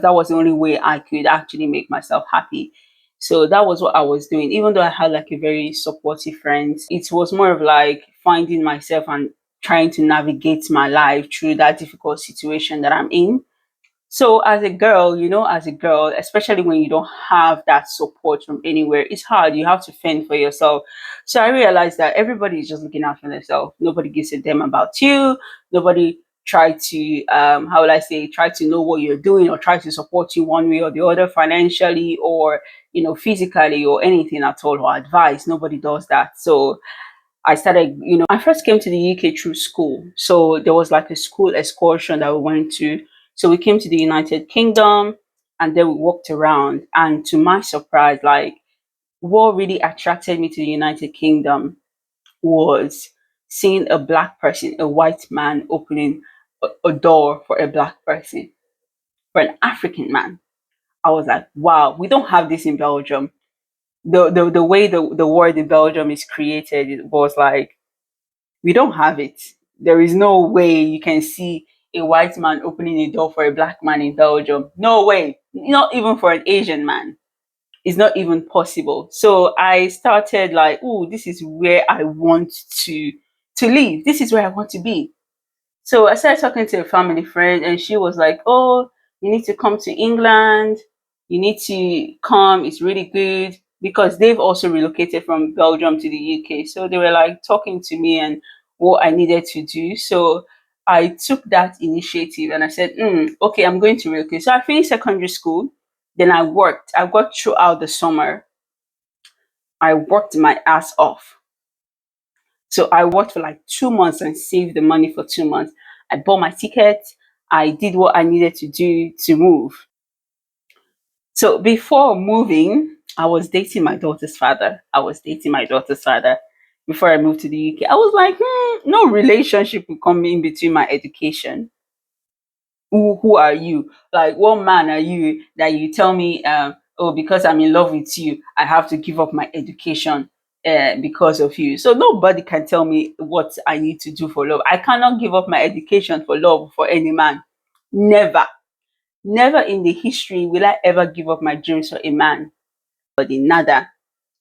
that was the only way I could actually make myself happy. So that was what I was doing. Even though I had like a very supportive friends, it was more of like finding myself and trying to navigate my life through that difficult situation that I'm in. So as a girl, as a girl, especially when you don't have that support from anywhere, it's hard. You have to fend for yourself. So I realized that everybody is just looking out for themselves. Nobody gives a damn about you. Nobody try to how will I say, try to know what you're doing or try to support you one way or the other, financially or physically or anything at all, or advice. Nobody does that. So I started, I first came to the UK through school. So there was like a school excursion that we went to. So we came to the United Kingdom and then we walked around. And to my surprise, like what really attracted me to the United Kingdom was seeing a black person, a white man opening a door for a black person, for an African man. I was like, wow, we don't have this in Belgium. The way the word in Belgium is created, it was like, we don't have it. There is no way you can see a white man opening a door for a black man in Belgium. No way. Not even for an Asian man. It's not even possible. So I started like, oh, this is where I want to live. This is where I want to be. So I started talking to a family friend, and she was like, "Oh, you need to come to England. You need to come. It's really good." Because they've also relocated from Belgium to the UK. So they were like talking to me and what I needed to do. So I took that initiative and I said, okay, I'm going to relocate. So I finished secondary school. Then I worked. I worked throughout the summer. I worked my ass off. So I worked for like 2 months and saved the money for 2 months. I bought my ticket. I did what I needed to do to move. So before moving, I was dating my daughter's father. I was dating my daughter's father before I moved to the UK. I was like, no relationship will come in between my education. Who are you? Like, what man are you that you tell me, oh, because I'm in love with you, I have to give up my education because of you? So nobody can tell me what I need to do for love. I cannot give up my education for love for any man. Never. Never in the history will I ever give up my dreams for a man. But in nada.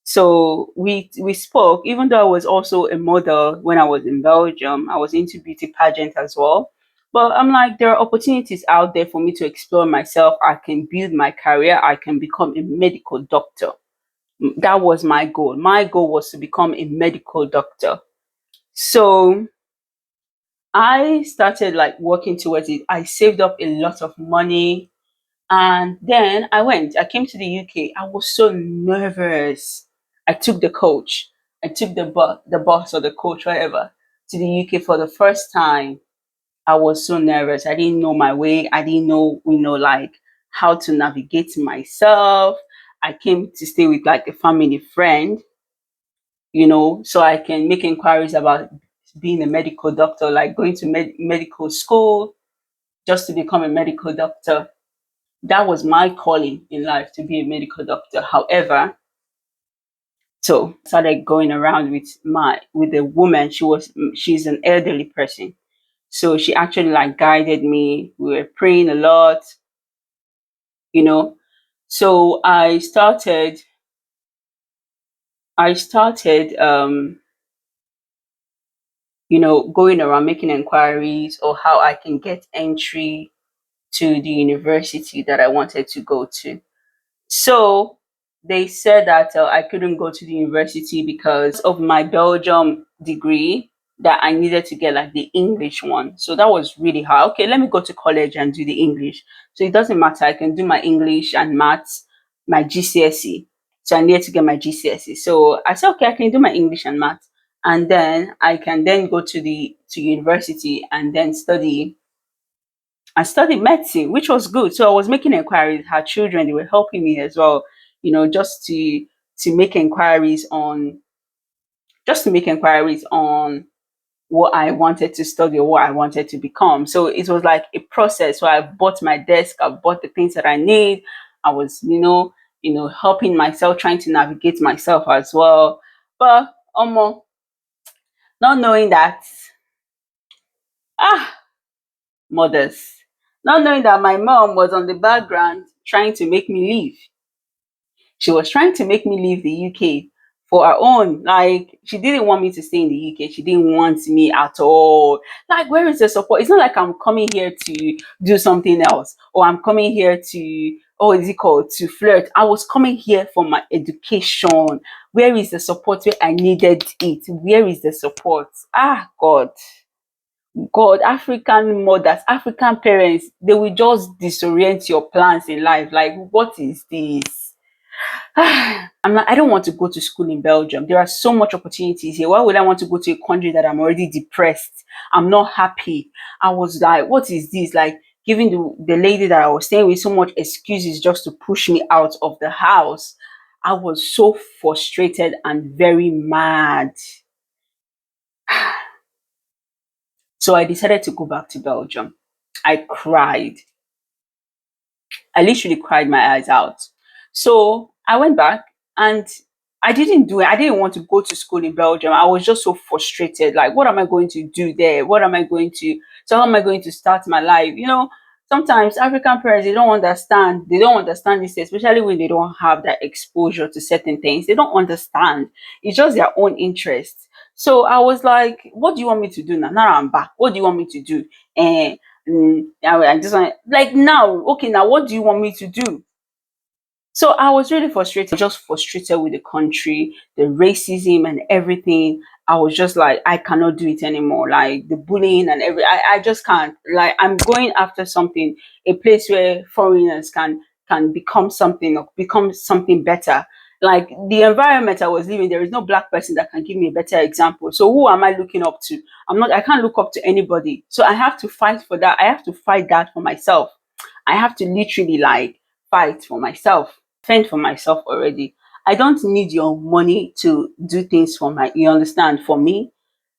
So we spoke, even though I was also a model when I was in Belgium. I was into beauty pageant as well. But I'm like, there are opportunities out there for me to explore myself. I can build my career. I can become a medical doctor. That was my goal. My goal was to become a medical doctor. So I started like working towards it. I saved up a lot of money. And then I went. I came to the UK. I was so nervous. I took the coach. I took the bus or the coach, whatever, to the UK for the first time. I was so nervous. I didn't know my way. I didn't know, like how to navigate myself. I came to stay with like a family friend, so I can make inquiries about being a medical doctor, like going to medical school just to become a medical doctor. That was my calling in life, to be a medical doctor. However, so I started going around with a woman. She's an elderly person. So she actually like guided me. We were praying a lot, you know. So I started going around making inquiries or how I can get entry to the university that I wanted to go to. So they said that I couldn't go to the university because of my Belgium degree, that I needed to get like the English one. So that was really hard. Okay, let me go to college and do the English. So it doesn't matter. I can do my English and maths, my GCSE. So I needed to get my GCSE. So I said, okay, I can do my English and maths. And then I can then go to university and then study. I studied medicine, which was good. So I was making inquiries. Her children, they were helping me as well, just to make inquiries on what I wanted to study or what I wanted to become. So it was like a process. So I bought my desk, I bought the things that I need. I was, helping myself, trying to navigate myself as well. But not knowing that, ah, mothers. Not knowing that my mom was on the background trying to make me leave. She was trying to make me leave the UK for her own. Like, she didn't want me to stay in the UK. She didn't want me at all. Like, where is the support? It's not like I'm coming here to do something else, or I'm coming here to, oh, is it called, to flirt. I was coming here for my education. Where is the support where I needed it? Where is the support? Ah, God. God, African mothers, African parents, they will just disorient your plans in life. Like, what is this? I don't want to go to school in Belgium. There are so much opportunities here. Why would I want to go to a country that I'm already depressed? I'm not happy. I was like, what is this? Like, giving the lady that I was staying with so much excuses just to push me out of the house. I was so frustrated and very mad. So I decided to go back to Belgium. I cried. I literally cried my eyes out. So I went back and I didn't do it. I didn't want to go to school in Belgium. I was just so frustrated. Like, what am I going to do there? What am I going to, so how am I going to start my life? Sometimes African parents, they don't understand. They don't understand this, especially when they don't have that exposure to certain things. They don't understand. It's just their own interest. So I was like, what do you want me to do now? Now I'm back. What do you want me to do? And I just want, like, now, okay, now what do you want me to do? So I was really frustrated, just frustrated with the country, the racism and everything. I was just like, I cannot do it anymore. Like, the bullying and I just can't. Like, I'm going after something, a place where foreigners can become something, or become something better. Like, the environment I was living, there is no black person that can give me a better example. So who am I looking up to? I can't look up to anybody. So I have to fight for that. I have to fight that for myself. I have to literally, like, fight for myself, fend for myself already. I don't need your money to do things for you understand, for me.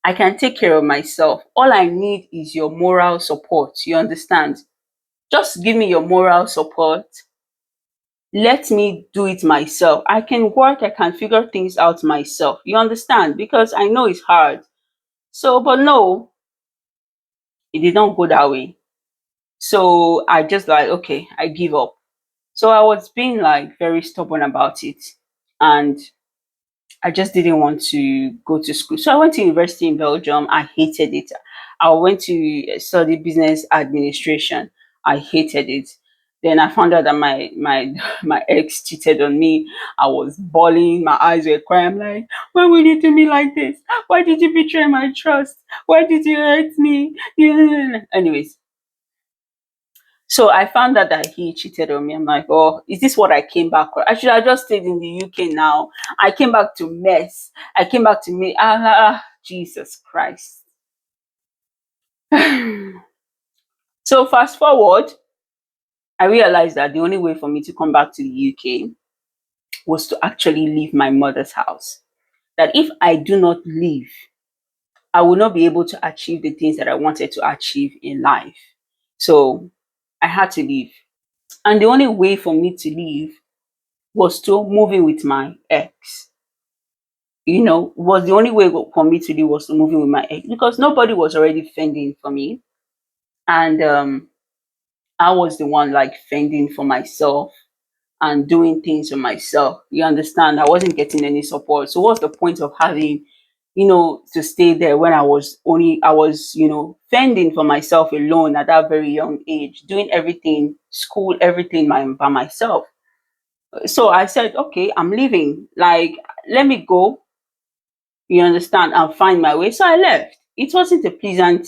I can take care of myself. All I need is your moral support. You understand? Just give me your moral support. Let me do it myself. I can work, I can figure things out myself. You understand? Because I know it's hard. So, but no, it did not go that way. So I just like, okay, I give up. So I was being like very stubborn about it. And I just didn't want to go to school. So I went to university in Belgium. I hated it. I went to study business administration. I hated it. Then I found out that my my ex cheated on me. I was bawling, my eyes were crying. I'm like, why would you do me like this? Why did you betray my trust? Why did you hurt me? Anyways, so I found out that he cheated on me. I'm like, oh, is this what I came back for? I should have just stayed in the UK now. I came back to mess. I came back to me. Jesus Christ. So fast forward, I realized that the only way for me to come back to the UK was to actually leave my mother's house. That if I do not leave, I will not be able to achieve the things that I wanted to achieve in life. So I had to leave. And the only way for me to leave was to move in with my ex. Was the only way for me to do was to move in with my ex, because nobody was already fending for me. And I was the one, like, fending for myself and doing things for myself. You understand? I wasn't getting any support. So what's the point of having, to stay there when I was fending for myself alone at that very young age, doing everything, school, everything by myself. So I said, okay, I'm leaving. Like, let me go, you understand, and find my way. So I left. It wasn't a pleasant,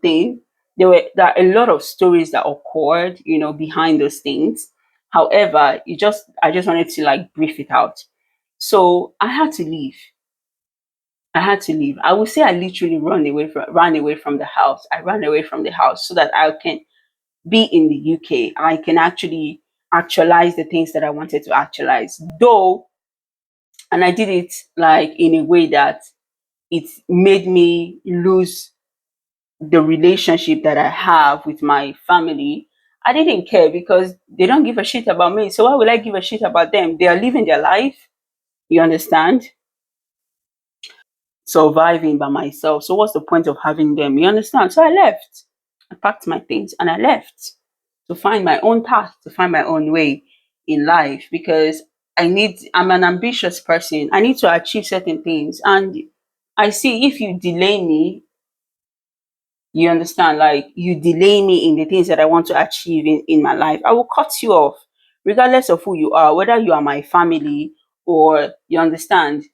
thing. There are a lot of stories that occurred, behind those things. However, I just wanted to, like, brief it out. So I had to leave. I had to leave. I would say I literally ran away from the house. I ran away from the house so that I can be in the UK. I can actually actualize the things that I wanted to actualize. Though, and I did it, like, in a way that it made me lose the relationship that I have with my family. I didn't care because they don't give a shit about me. So why would I give a shit about them? They are living their life. You understand? Surviving by myself. So what's the point of having them? You understand? So I left. I packed my things and I left. to find my own path, to find my own way in life, because I'm an ambitious person. I need to achieve certain things. And I see, if you delay me, you understand, like you delay me in the things that I want to achieve in my life, I will cut you off, regardless of who you are, whether you are my family, or you understand,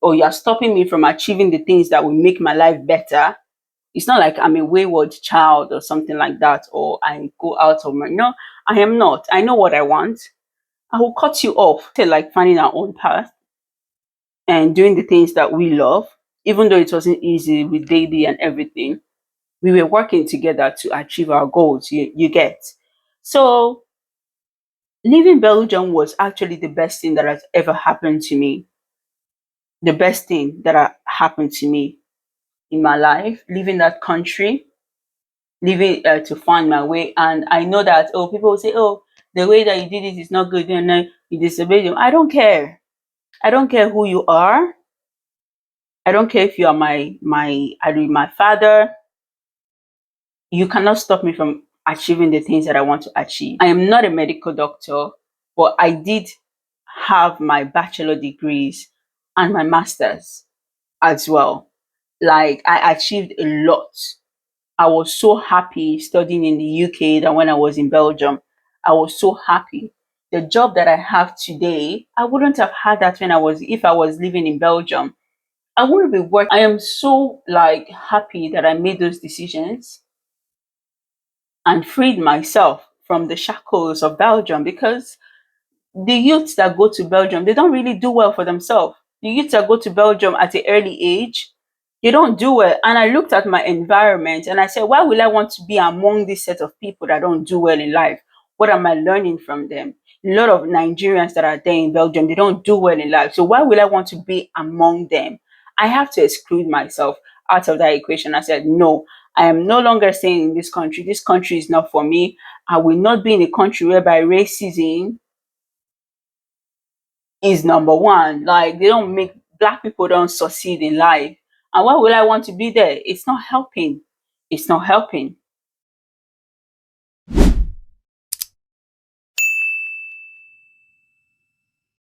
or you are stopping me from achieving the things that will make my life better. It's not like I'm a wayward child or something like that, or I go out of my, no, I am not. I know what I want. I will cut you off. Like finding our own path and doing the things that we love, even though it wasn't easy with Daily and everything. We were working together to achieve our goals. You get. So leaving Belgium was actually the best thing that has ever happened to me. The best thing that happened to me in my life. Leaving that country, leaving to find my way. And I know that, oh, people will say, oh, the way that you did it is not good, and then you disobeyed them. I don't care. I don't care who you are. I don't care if you are my father. You cannot stop me from achieving the things that I want to achieve. I am not a medical doctor, but I did have my bachelor degrees and my masters as well. Like, I achieved a lot. I was so happy studying in the UK than when I was in Belgium. I was so happy. The job that I have today, I wouldn't have had that when if I was living in Belgium. I wouldn't be working. I am so like happy that I made those decisions and freed myself from the shackles of Belgium, because the youths that go to Belgium, they don't really do well for themselves. The youths that go to Belgium at an early age, they don't do well. And I looked at my environment and I said, why will I want to be among this set of people that don't do well in life? What am I learning from them? A lot of Nigerians that are there in Belgium, they don't do well in life. So why will I want to be among them? I have to exclude myself out of that equation. I said, no, I am no longer staying in this country. This country is not for me. I will not be in a country whereby racism is number one. Like, they don't make black people don't succeed in life. And why will I want to be there? It's not helping. It's not helping.